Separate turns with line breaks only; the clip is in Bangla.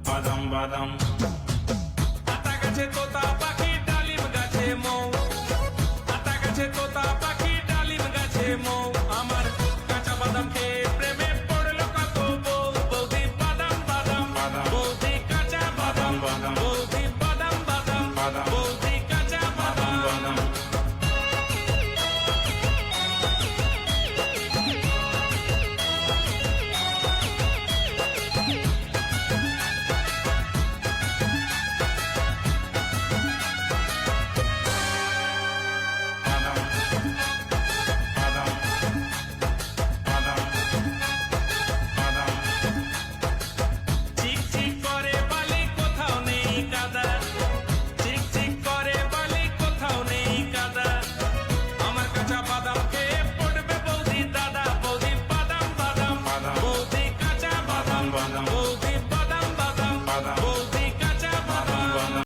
বাদাম বাদাম। আতা গাছে তোতা পাখি ডালিম গাছে মৌ, আতা গাছে তোতা পাখি ডালিম গাছে মৌ।